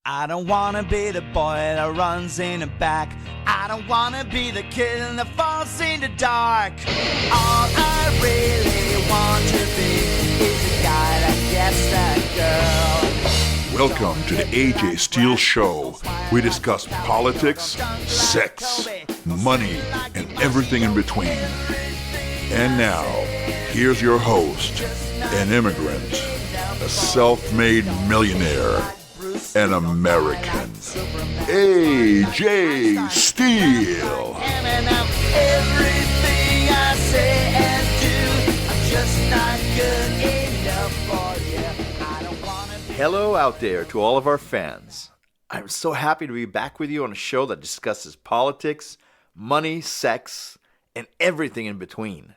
I don't wanna be the boy that runs in the back. I don't wanna be the kid that falls in the dark. All I really want to be is the guy that gets that girl. Welcome to the AJ Steele Show. We discuss politics, sex, money, and everything in between. And now, here's your host, an immigrant, a self-made millionaire, an American, AJ Steele. Everything I say and do, I'm just not good enough for you. I don't wanna be. Hello out there to all of our fans. I'm so happy to be back with you on a show that discusses politics, money, sex, and everything in between.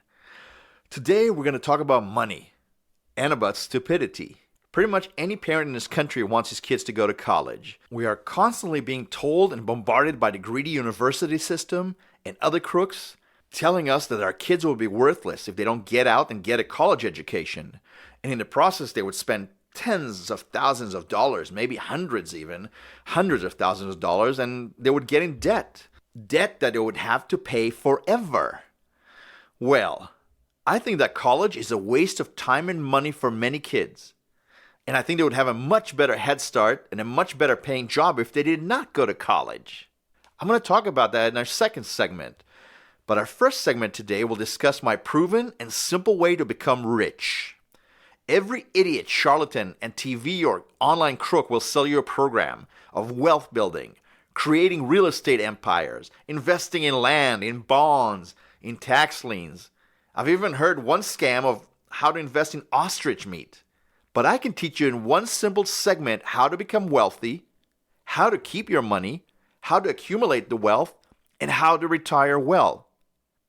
Today we're going to talk about money and about stupidity. Pretty much any parent in this country wants his kids to go to college. We are constantly being told and bombarded by the greedy university system and other crooks telling us that our kids will be worthless if they don't get out and get a college education. And in the process, they would spend tens of thousands of dollars, maybe hundreds even, hundreds of thousands of dollars, and they would get in debt. Debt that they would have to pay forever. Well, I think that college is a waste of time and money for many kids. And I think they would have a much better head start and a much better paying job if they did not go to college. I'm going to talk about that in our second segment. But our first segment today will discuss my proven and simple way to become rich. Every idiot, charlatan, and TV or online crook will sell you a program of wealth building, creating real estate empires, investing in land, in bonds, in tax liens. I've even heard one scam of how to invest in ostrich meat. But I can teach you in one simple segment how to become wealthy, how to keep your money, how to accumulate the wealth, and how to retire well.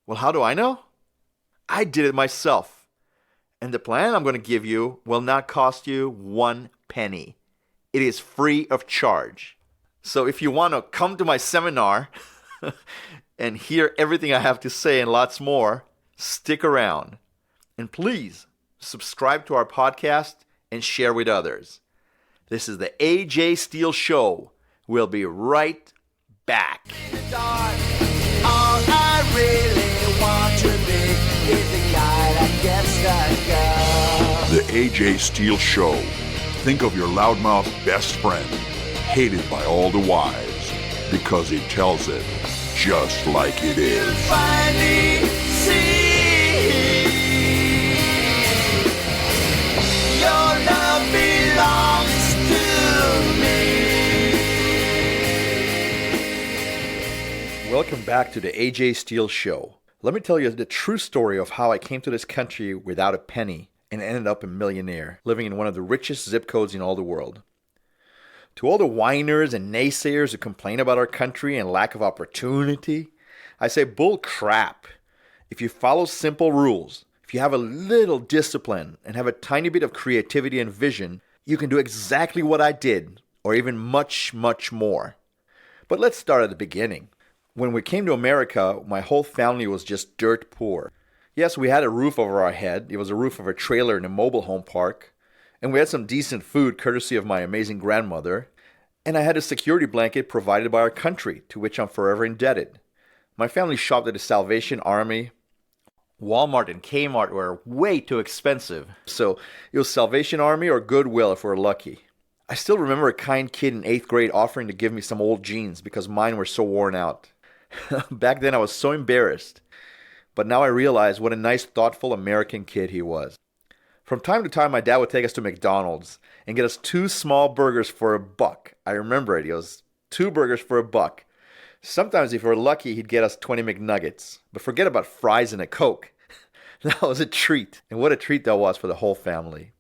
Well, how do I know? I did it myself. And the plan I'm going to give you will not cost you 1 penny. It is free of charge. So if you want to come to my seminar and hear everything I have to say and lots more, stick around. And please subscribe to our podcast and share with others. This is the AJ Steele Show. We'll be right back. All I really want to be is the guy that gets that girl. The AJ Steele Show. Think of your loudmouth best friend, hated by all the wives, because he tells it just like it is. Finally see your love belongs to me. Welcome back to the AJ Steele Show. Let me tell you the true story of how I came to this country without a penny and ended up a millionaire, living in one of the richest zip codes in all the world. To all the whiners and naysayers who complain about our country and lack of opportunity, I say bull crap. If you follow simple rules, if you have a little discipline and have a tiny bit of creativity and vision, you can do exactly what I did, or even much, much more. But let's start at the beginning. When we came to America, my whole family was just dirt poor. Yes, we had a roof over our head. It was a roof of a trailer in a mobile home park. And we had some decent food courtesy of my amazing grandmother. And I had a security blanket provided by our country, to which I'm forever indebted. My family shopped at the Salvation Army. Walmart and Kmart were way too expensive. So it was Salvation Army or Goodwill if we're lucky. I still remember a kind kid in 8th grade offering to give me some old jeans because mine were so worn out. Back then I was so embarrassed. But now I realize what a nice, thoughtful American kid he was. From time to time, my dad would take us to McDonald's and get us 2 small burgers for $1. I remember it. It was 2 burgers for $1. Sometimes, if we were lucky, he'd get us 20 McNuggets. But forget about fries and a Coke. That was a treat. And what a treat that was for the whole family.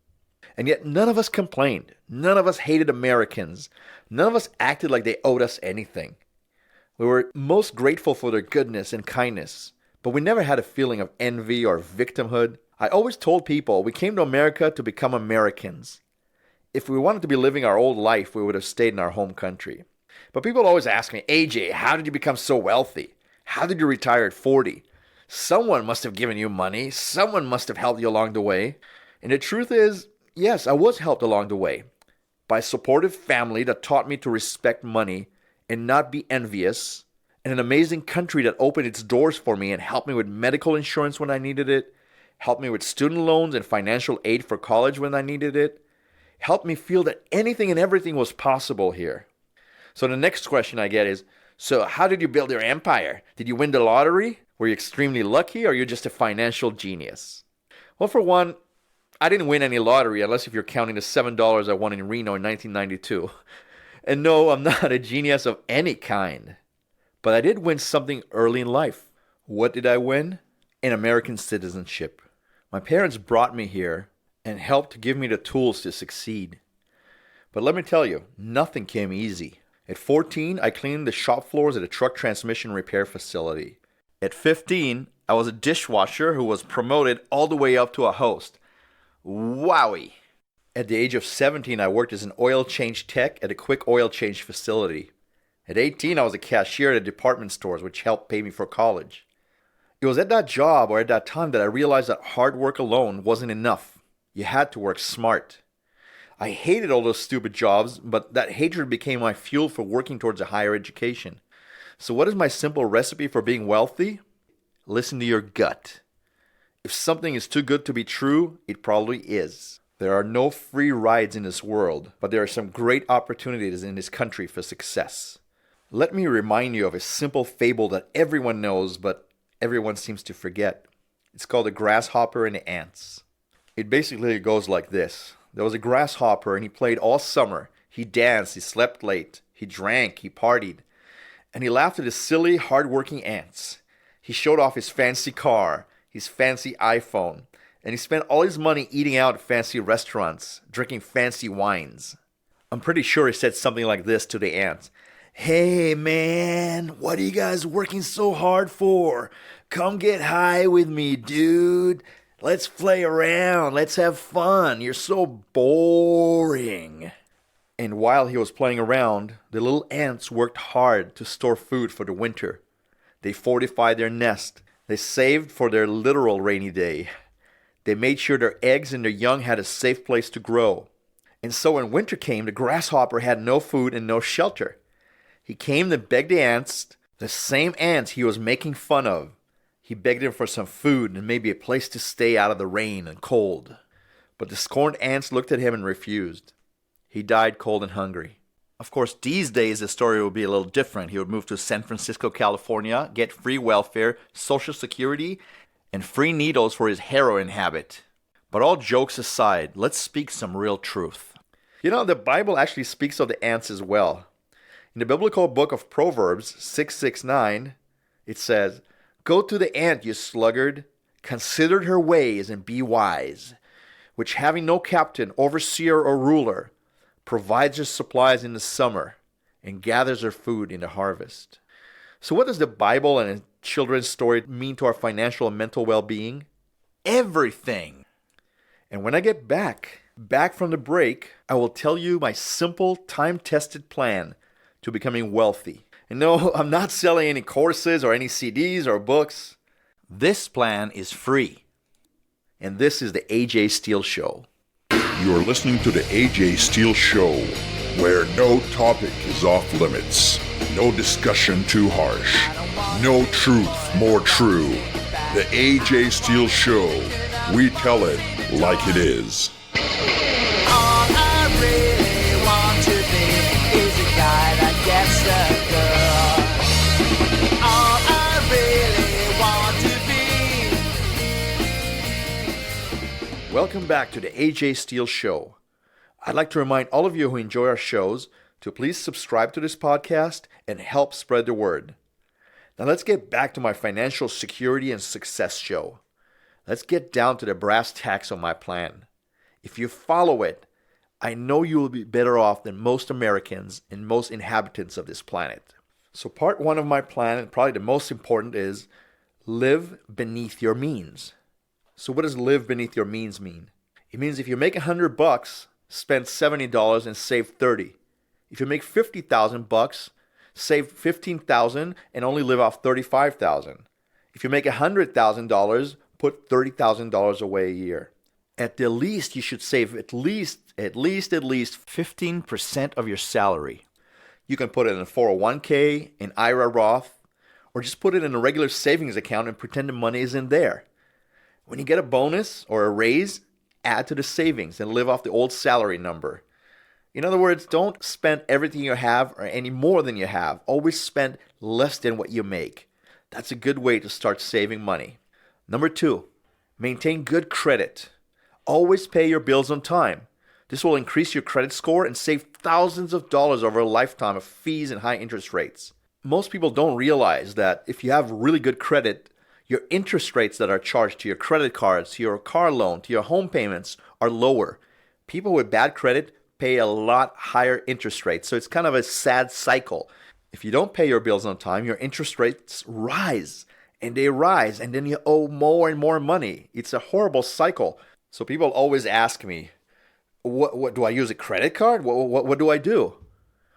And yet none of us complained. None of us hated Americans. None of us acted like they owed us anything. We were most grateful for their goodness and kindness. But we never had a feeling of envy or victimhood. I always told people we came to America to become Americans. If we wanted to be living our old life, we would have stayed in our home country. But people always ask me, AJ, how did you become so wealthy? How did you retire at 40? Someone must have given you money. Someone must have helped you along the way. And the truth is, yes, I was helped along the way. by a supportive family that taught me to respect money and not be envious, and an amazing country that opened its doors for me and helped me with medical insurance when I needed it, helped me with student loans and financial aid for college when I needed it, helped me feel that anything and everything was possible here. So the next question I get is, so how did you build your empire? Did you win the lottery? Were you extremely lucky, or are you just a financial genius? Well, for one, I didn't win any lottery, unless if you're counting the $7 I won in Reno in 1992. And no, I'm not a genius of any kind. But I did win something early in life. What did I win? An American citizenship. My parents brought me here and helped to give me the tools to succeed. But let me tell you, nothing came easy. At 14, I cleaned the shop floors at a truck transmission repair facility. At 15, I was a dishwasher who was promoted all the way up to a host. Wowie! At the age of 17, I worked as an oil change tech at a quick oil change facility. At 18, I was a cashier at department stores, which helped pay me for college. It was at that job or at that time that I realized that hard work alone wasn't enough. You had to work smart. I hated all those stupid jobs, but that hatred became my fuel for working towards a higher education. So what is my simple recipe for being wealthy? Listen to your gut. If something is too good to be true, it probably is. There are no free rides in this world, but there are some great opportunities in this country for success. Let me remind you of a simple fable that everyone knows, but everyone seems to forget. It's called The Grasshopper and the Ants. It basically goes like this. There was a grasshopper and he played all summer. He danced, he slept late, he drank, he partied. And he laughed at the silly, hard-working ants. He showed off his fancy car, his fancy iPhone, and he spent all his money eating out at fancy restaurants, drinking fancy wines. I'm pretty sure he said something like this to the ants. Hey man, what are you guys working so hard for? Come get high with me, dude. Let's play around. Let's have fun. You're so boring. And while he was playing around, the little ants worked hard to store food for the winter. They fortified their nest. They saved for their literal rainy day. They made sure their eggs and their young had a safe place to grow. And so when winter came, the grasshopper had no food and no shelter. He came and begged the ants, the same ants he was making fun of. He begged them for some food and maybe a place to stay out of the rain and cold. But the scorned ants looked at him and refused. He died cold and hungry. Of course, these days the story would be a little different. He would move to San Francisco, California, get free welfare, Social Security, and free needles for his heroin habit. But all jokes aside, let's speak some real truth. You know, the Bible actually speaks of the ants as well. In the biblical book of Proverbs 6:6-9, it says, Go to the ant, you sluggard, consider her ways and be wise, which having no captain, overseer, or ruler, provides her supplies in the summer and gathers her food in the harvest. So what does the Bible and a children's story mean to our financial and mental well-being? Everything. And when I get back from the break, I will tell you my simple, time-tested plan to becoming wealthy. And no, I'm not selling any courses or any CDs or books. This plan is free. And this is the AJ Steele Show. You're listening to the AJ Steele Show, where no topic is off limits, no discussion too harsh, no truth more true. The AJ Steele Show, we tell it like it is. All I really want to be is a guy that gets the girl. All I really want to be. Welcome back to the AJ Steele Show. I'd like to remind all of you who enjoy our shows to please subscribe to this podcast and help spread the word. Now let's get back to my financial security and success show. Let's get down to the brass tacks of my plan. If you follow it, I know you will be better off than most Americans and most inhabitants of this planet. So part one of my plan, and probably the most important, is live beneath your means. So what does live beneath your means mean? It means if you make $100, spend $70 and save $30. If you make $50,000, save $15,000 and only live off $35,000. If you make $100,000, put $30,000 away a year. At the least, you should save at least 15% of your salary. You can put it in a 401k, an IRA Roth, or just put it in a regular savings account and pretend the money is in there. When you get a bonus or a raise, add to the savings and live off the old salary number. In other words, don't spend everything you have or any more than you have. Always spend less than what you make. That's a good way to start saving money. Number 2, maintain good credit. Always pay your bills on time. This will increase your credit score and save thousands of dollars over a lifetime of fees and high interest rates. Most people don't realize that if you have really good credit, your interest rates that are charged to your credit cards, to your car loan, to your home payments are lower. People with bad credit pay a lot higher interest rates, so it's kind of a sad cycle. If you don't pay your bills on time, your interest rates rise, and then you owe more and more money. It's a horrible cycle. So people always ask me, what do I use a credit card? What do I do?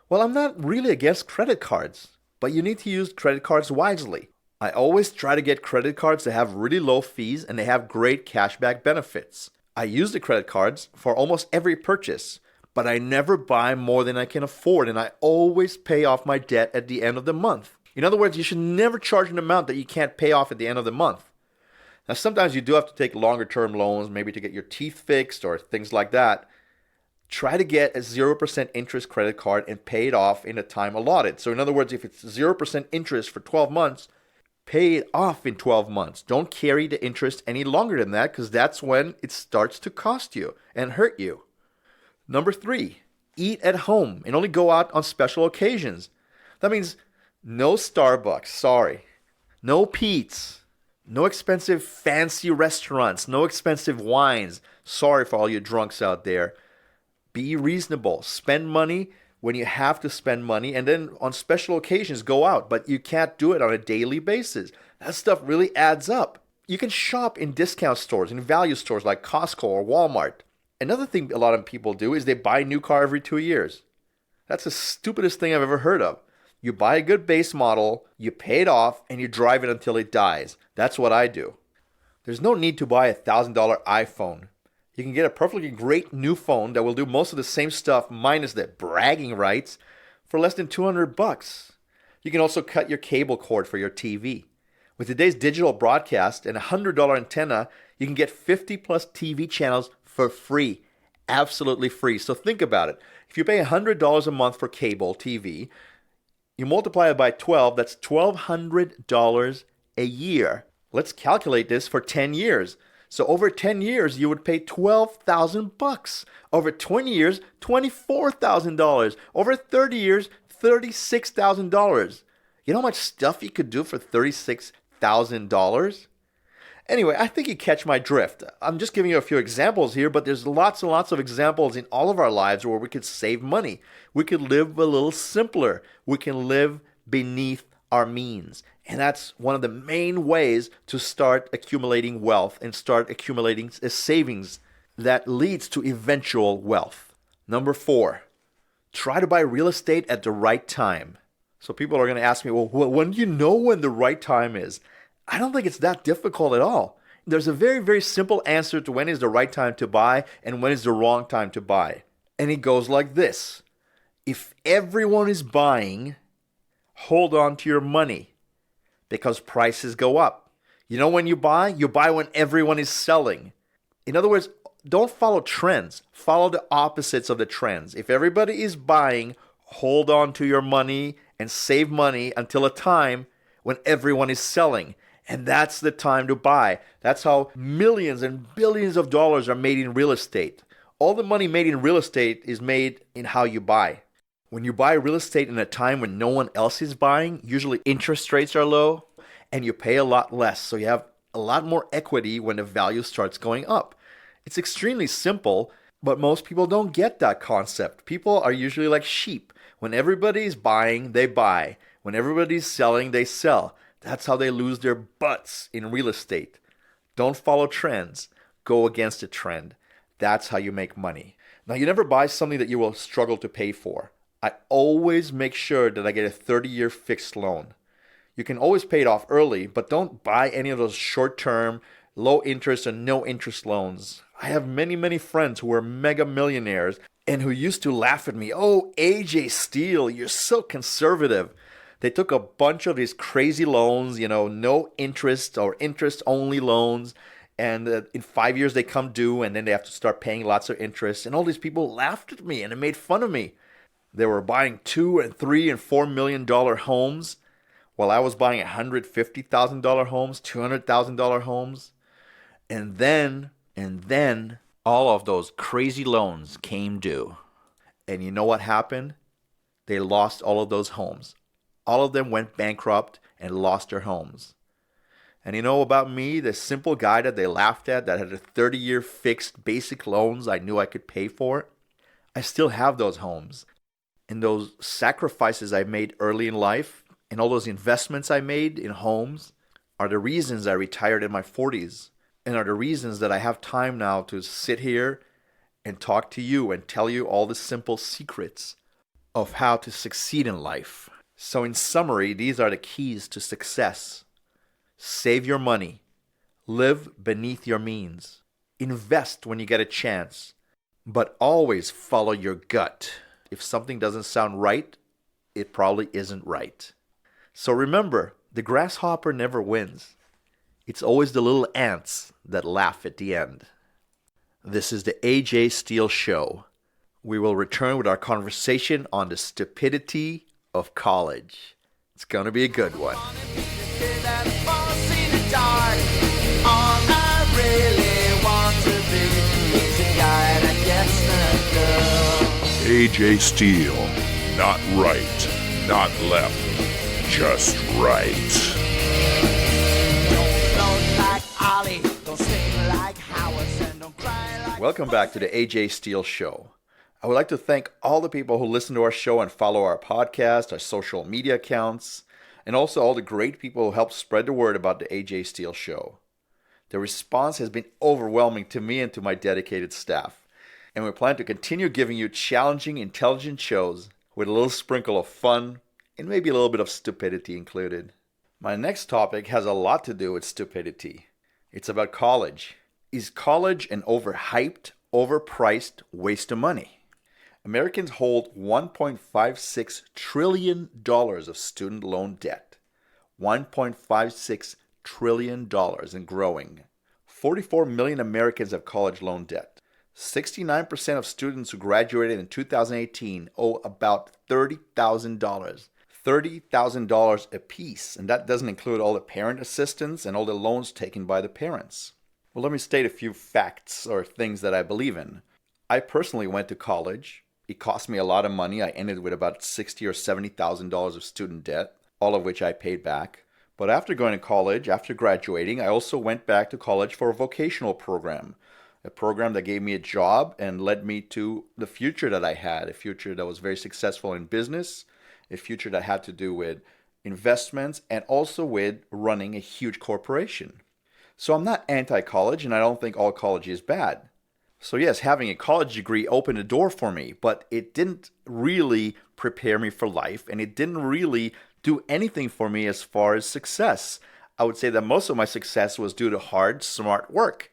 Well, I'm not really against credit cards, but you need to use credit cards wisely. I always try to get credit cards that have really low fees and they have great cashback benefits. I use the credit cards for almost every purchase, but I never buy more than I can afford, and I always pay off my debt at the end of the month. In other words, you should never charge an amount that you can't pay off at the end of the month. Now, sometimes you do have to take longer term loans, maybe to get your teeth fixed or things like that. Try to get a 0% interest credit card and pay it off in the time allotted. So in other words, if it's 0% interest for 12 months, pay it off in 12 months. Don't carry the interest any longer than that, because that's when it starts to cost you and hurt you. Number 3, eat at home and only go out on special occasions. That means no Starbucks, sorry. No Pete's. No expensive fancy restaurants. No expensive wines. Sorry for all you drunks out there. Be reasonable. Spend money when you have to spend money, and then on special occasions go out, but you can't do it on a daily basis. That stuff really adds up. You can shop in discount stores, in value stores like Costco or Walmart. Another thing a lot of people do is they buy a new car every 2 years. That's the stupidest thing I've ever heard of. You buy a good base model, you pay it off, and you drive it until it dies. That's what I do. There's no need to buy a $1,000 iPhone. You can get a perfectly great new phone that will do most of the same stuff minus the bragging rights for less than $200. You can also cut your cable cord for your TV. With today's digital broadcast and a $100 antenna, you can get 50 plus TV channels for free. Absolutely free. So think about it. If you pay $100 a month for cable TV, you multiply it by 12, that's $1,200 a year. Let's calculate this for 10 years. So over 10 years, you would pay $12,000. Over 20 years, $24,000. Over 30 years, $36,000. You know how much stuff you could do for $36,000? Anyway, I think you catch my drift. I'm just giving you a few examples here, but there's lots and lots of examples in all of our lives where we could save money. We could live a little simpler. We can live beneath our means. And that's one of the main ways to start accumulating wealth and start accumulating a savings that leads to eventual wealth. Number 4, try to buy real estate at the right time. So people are going to ask me, well, when do you know when the right time is? I don't think it's that difficult at all. There's a very, very simple answer to when is the right time to buy and when is the wrong time to buy. And it goes like this. If everyone is buying, hold on to your money because prices go up. You know when you buy when everyone is selling. In other words, don't follow trends. Follow the opposites of the trends. If everybody is buying, hold on to your money and save money until a time when everyone is selling. And that's the time to buy. That's how millions and billions of dollars are made in real estate. All the money made in real estate is made in how you buy. When you buy real estate in a time when no one else is buying, usually interest rates are low and you pay a lot less. So you have a lot more equity when the value starts going up. It's extremely simple, but most people don't get that concept. People are usually like sheep. When everybody's buying, they buy. When everybody's selling, they sell. That's how they lose their butts in real estate. Don't follow trends. Go against a trend. That's how you make money. Now, you never buy something that you will struggle to pay for. I always make sure that I get a 30-year fixed loan. You can always pay it off early, but don't buy any of those short-term low interest and no interest loans. I have many, many friends who are mega millionaires and who used to laugh at me. Oh, AJ Steele, you're so conservative. They took a bunch of these crazy loans, no interest or interest only loans. And in 5 years they come due and then they have to start paying lots of interest. And all these people laughed at me and they made fun of me. They were buying $2 and $3 and $4 million homes while I was buying $150,000 homes, $200,000 homes. And then all of those crazy loans came due. And you know what happened? They lost all of those homes. All of them went bankrupt and lost their homes. And you know about me, the simple guy that they laughed at that had a 30-year fixed basic loans I knew I could pay for? I still have those homes. And those sacrifices I made early in life and all those investments I made in homes are the reasons I retired in my 40s and are the reasons that I have time now to sit here and talk to you and tell you all the simple secrets of how to succeed in life. So in summary, these are the keys to success. Save your money. Live beneath your means. Invest when you get a chance. But always follow your gut. If something doesn't sound right, it probably isn't right. So remember, the grasshopper never wins. It's always the little ants that laugh at the end. This is the AJ Steele Show. We will return with our conversation on the stupidity of college. It's going to be a good one. AJ Steele. Not right, not left, just right. Welcome back to the AJ Steele Show. I would like to thank all the people who listen to our show and follow our podcast, our social media accounts, and also all the great people who help spread the word about the AJ Steele Show. The response has been overwhelming to me and to my dedicated staff, and we plan to continue giving you challenging, intelligent shows with a little sprinkle of fun and maybe a little bit of stupidity included. My next topic has a lot to do with stupidity. It's about college. Is college an overhyped, overpriced waste of money? Americans hold $1.56 trillion of student loan debt. $1.56 trillion and growing. 44 million Americans have college loan debt. 69% of students who graduated in 2018 owe about $30,000. $30,000 apiece, and that doesn't include all the parent assistance and all the loans taken by the parents. Well, let me state a few facts or things that I believe in. I personally went to college. It cost me a lot of money. I ended with about $60,000 or $70,000 of student debt, all of which I paid back. But after going to college, after graduating, I also went back to college for a vocational program. A program that gave me a job and led me to the future that I had, a future that was very successful in business, a future that had to do with investments and also with running a huge corporation. So I'm not anti-college, and I don't think all college is bad. So yes, having a college degree opened a door for me, but it didn't really prepare me for life, and it didn't really do anything for me as far as success. I would say that most of my success was due to hard, smart work.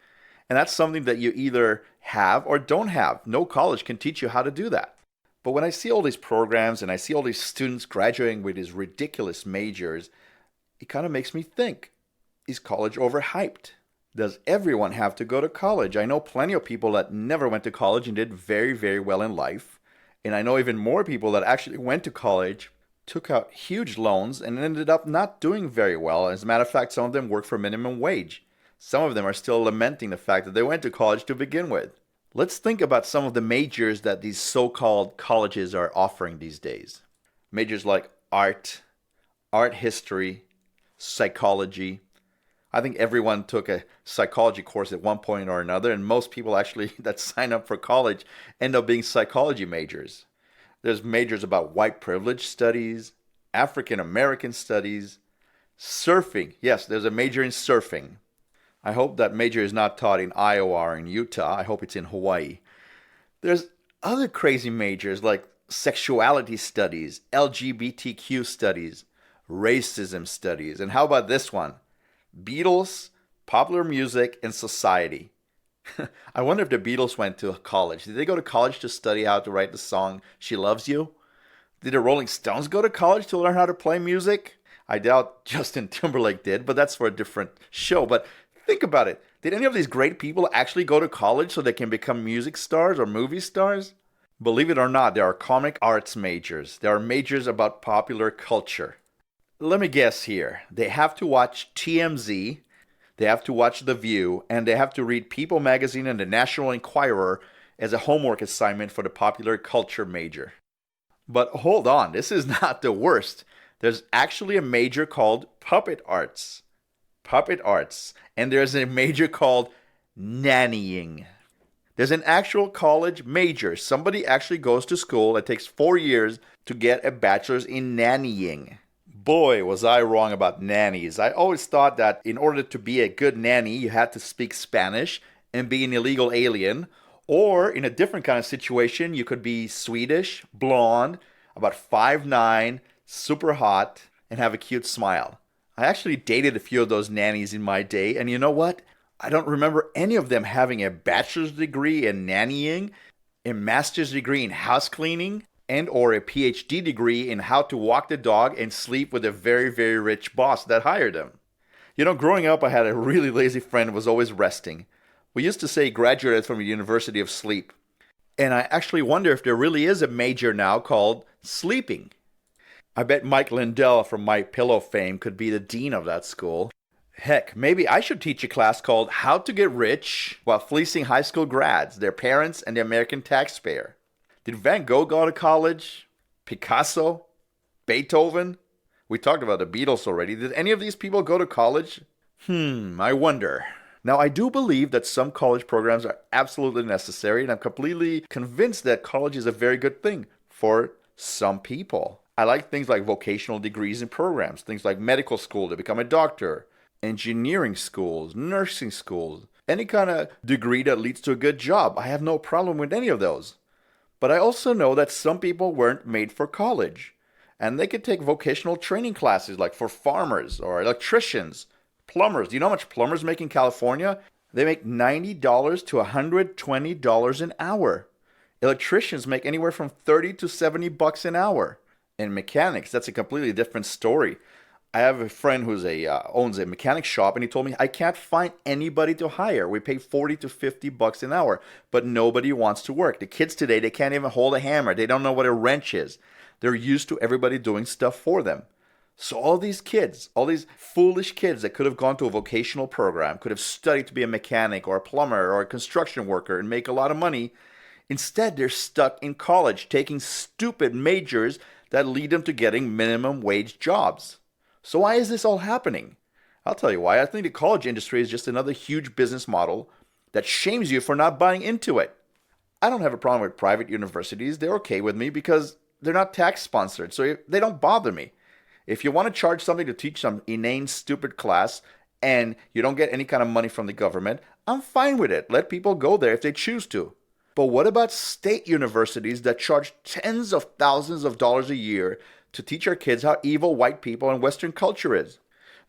And that's something that you either have or don't have. No college can teach you how to do that. But when I see all these programs and I see all these students graduating with these ridiculous majors, it kind of makes me think, is college overhyped? Does everyone have to go to college? I know plenty of people that never went to college and did very, very well in life. And I know even more people that actually went to college, took out huge loans, and ended up not doing very well. As a matter of fact, some of them work for minimum wage. Some of them are still lamenting the fact that they went to college to begin with. Let's think about some of the majors that these so-called colleges are offering these days. Majors like art history, psychology. I think everyone took a psychology course at one point or another, and most people actually that sign up for college end up being psychology majors. There's majors about white privilege studies, African American studies, surfing. Yes, there's a major in surfing. I hope that major is not taught in Iowa or in Utah. I hope it's in Hawaii. There's other crazy majors like sexuality studies, LGBTQ studies, racism studies. And how about this one? Beatles, popular music and society. I wonder if the Beatles went to college. Did they go to college to study how to write the song She Loves You? Did the Rolling Stones go to college to learn how to play music? I doubt Justin Timberlake did, but that's for a different show. But think about it. Did any of these great people actually go to college so they can become music stars or movie stars? Believe it or not, there are comic arts majors. There are majors about popular culture. Let me guess here. They have to watch TMZ, they have to watch The View, and they have to read People magazine and the National Enquirer as a homework assignment for the popular culture major. But hold on, this is not the worst. There's actually a major called puppet arts. Puppet arts. And there's a major called nannying. There's an actual college major. Somebody actually goes to school. It takes 4 years to get a bachelor's in nannying. Boy, was I wrong about nannies. I always thought that in order to be a good nanny, you had to speak Spanish and be an illegal alien. Or in a different kind of situation, you could be Swedish, blonde, about 5'9", super hot, and have a cute smile. I actually dated a few of those nannies in my day, and you know what? I don't remember any of them having a bachelor's degree in nannying, a master's degree in house cleaning, and or a PhD degree in how to walk the dog and sleep with a very, very rich boss that hired them. You know, growing up, I had a really lazy friend who was always resting. We used to say he graduated from the University of Sleep. And I actually wonder if there really is a major now called sleeping. I bet Mike Lindell from My Pillow fame could be the dean of that school. Heck, maybe I should teach a class called How to Get Rich While Fleecing High School Grads, Their Parents, and the American Taxpayer. Did Van Gogh go to college? Picasso? Beethoven? We talked about the Beatles already. Did any of these people go to college? I wonder. Now, I do believe that some college programs are absolutely necessary, and I'm completely convinced that college is a very good thing for some people. I like things like vocational degrees and programs, things like medical school to become a doctor, engineering schools, nursing schools, any kind of degree that leads to a good job. I have no problem with any of those. But I also know that some people weren't made for college, and they could take vocational training classes like for farmers or electricians, plumbers. Do you know how much plumbers make in California? They make $90 to $120 an hour. Electricians make anywhere from $30 to $70 an hour. And mechanics, that's a completely different story. I have a friend who's owns a mechanic shop, and he told me, I can't find anybody to hire. We pay $40 to $50 an hour, but nobody wants to work. The kids today, they can't even hold a hammer. They don't know what a wrench is. They're used to everybody doing stuff for them. So all these kids, all these foolish kids that could have gone to a vocational program, could have studied to be a mechanic or a plumber or a construction worker and make a lot of money, instead they're stuck in college taking stupid majors that lead them to getting minimum wage jobs. So why is this all happening? I'll tell you why. I think the college industry is just another huge business model that shames you for not buying into it. I don't have a problem with private universities. They're okay with me because they're not tax sponsored, so they don't bother me. If you want to charge something to teach some inane, stupid class and you don't get any kind of money from the government, I'm fine with it. Let people go there if they choose to. But what about state universities that charge tens of thousands of dollars a year to teach our kids how evil white people and Western culture is?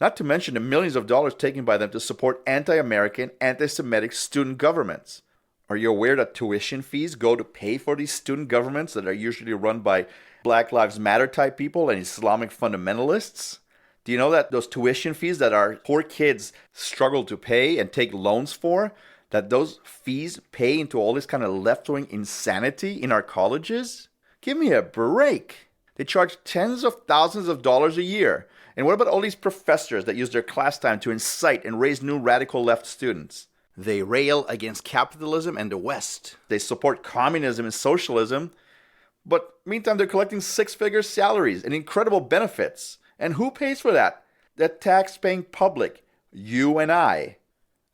Not to mention the millions of dollars taken by them to support anti-American, anti-Semitic student governments. Are you aware that tuition fees go to pay for these student governments that are usually run by Black Lives Matter type people and Islamic fundamentalists? Do you know that those tuition fees that our poor kids struggle to pay and take loans for, that those fees pay into all this kind of left-wing insanity in our colleges? Give me a break. They charge tens of thousands of dollars a year. And what about all these professors that use their class time to incite and raise new radical left students? They rail against capitalism and the West. They support communism and socialism. But meantime, they're collecting six-figure salaries and incredible benefits. And who pays for that? The tax-paying public, you and I.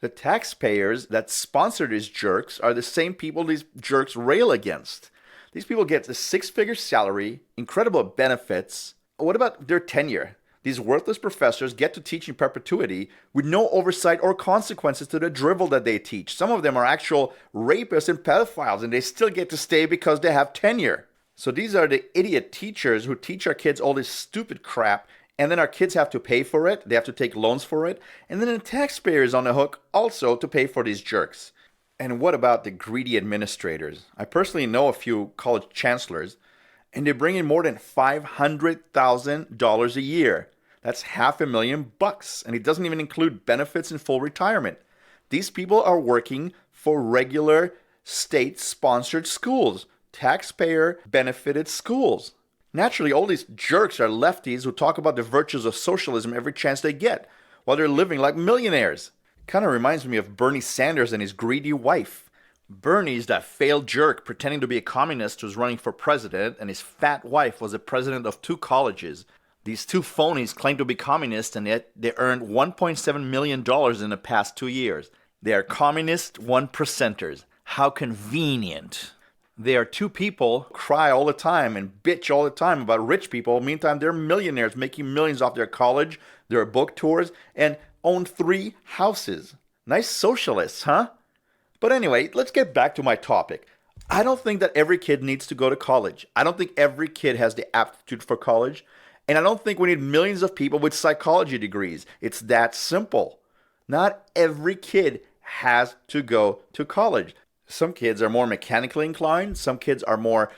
The taxpayers that sponsor these jerks are the same people these jerks rail against. These people get a six-figure salary, incredible benefits. What about their tenure? These worthless professors get to teach in perpetuity with no oversight or consequences to the drivel that they teach. Some of them are actual rapists and pedophiles, and they still get to stay because they have tenure. So these are the idiot teachers who teach our kids all this stupid crap And then our kids have to pay for it. They have to take loans for it. And then the taxpayer is on the hook also to pay for these jerks. And what about the greedy administrators? I personally know a few college chancellors, and they bring in more than $500,000 a year. That's $500,000, and it doesn't even include benefits and full retirement. These people are working for regular state-sponsored schools, taxpayer-benefited schools. Naturally, all these jerks are lefties who talk about the virtues of socialism every chance they get, while they're living like millionaires. Kind of reminds me of Bernie Sanders and his greedy wife. Bernie's that failed jerk pretending to be a communist who's running for president, and his fat wife was the president of 2 colleges. These 2 phonies claim to be communists, and yet they earned $1.7 million in the past 2 years. They are communist 1%ers. How convenient. They are 2 people who cry all the time and bitch all the time about rich people. Meantime, they're millionaires making millions off their college, their book tours, and own 3 houses. Nice socialists, huh? But anyway, let's get back to my topic. I don't think that every kid needs to go to college. I don't think every kid has the aptitude for college. And I don't think we need millions of people with psychology degrees. It's that simple. Not every kid has to go to college. Some kids are more mechanically inclined. Some kids are more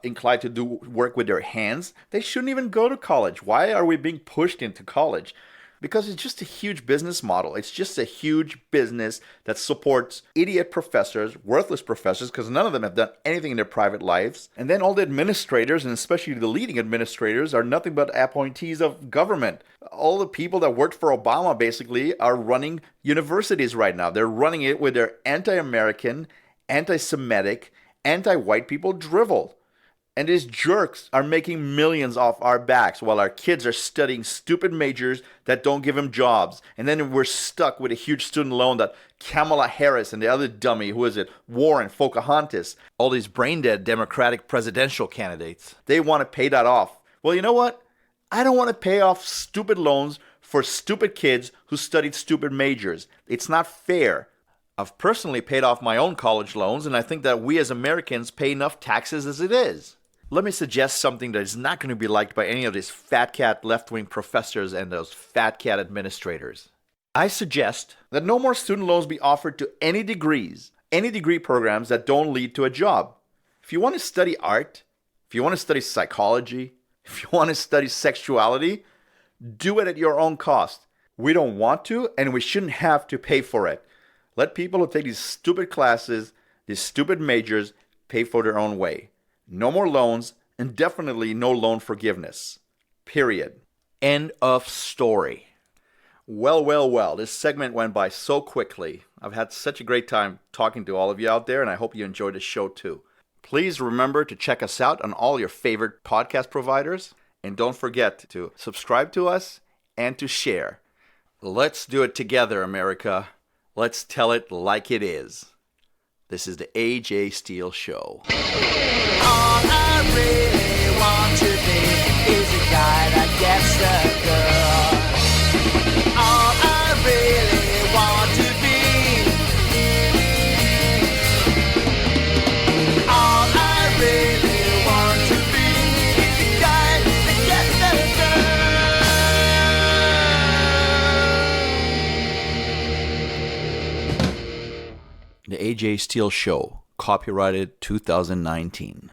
inclined to do work with their hands. They shouldn't even go to college. Why are we being pushed into college? Because it's just a huge business model. It's just a huge business that supports idiot professors, worthless professors, because none of them have done anything in their private lives. And then all the administrators, and especially the leading administrators, are nothing but appointees of government. All the people that worked for Obama basically are running universities right now. They're running it with their anti-American, anti-Semitic, anti-white people drivel. And these jerks are making millions off our backs while our kids are studying stupid majors that don't give them jobs. And then we're stuck with a huge student loan that Kamala Harris and the other dummy, who is it, Warren, Pocahontas, all these brain-dead Democratic presidential candidates, they want to pay that off. Well, you know what? I don't want to pay off stupid loans for stupid kids who studied stupid majors. It's not fair. I've personally paid off my own college loans, and I think that we as Americans pay enough taxes as it is. Let me suggest something that is not going to be liked by any of these fat cat left-wing professors and those fat cat administrators. I suggest that no more student loans be offered to any degrees, any degree programs that don't lead to a job. If you want to study art, if you want to study psychology, if you want to study sexuality, do it at your own cost. We don't want to, and we shouldn't have to pay for it. Let people who take these stupid classes, these stupid majors, pay for their own way. No more loans, and definitely no loan forgiveness. Period. End of story. Well, this segment went by so quickly. I've had such a great time talking to all of you out there, and I hope you enjoyed the show too. Please remember to check us out on all your favorite podcast providers, and don't forget to subscribe to us and to share. Let's do it together, America. Let's tell it like it is. This is the AJ Steele Show. All I really want to be is a guy that gets the girl. All I really want to be. All I really want to be is a guy that gets the girl. The AJ Steele Show, copyrighted 2019.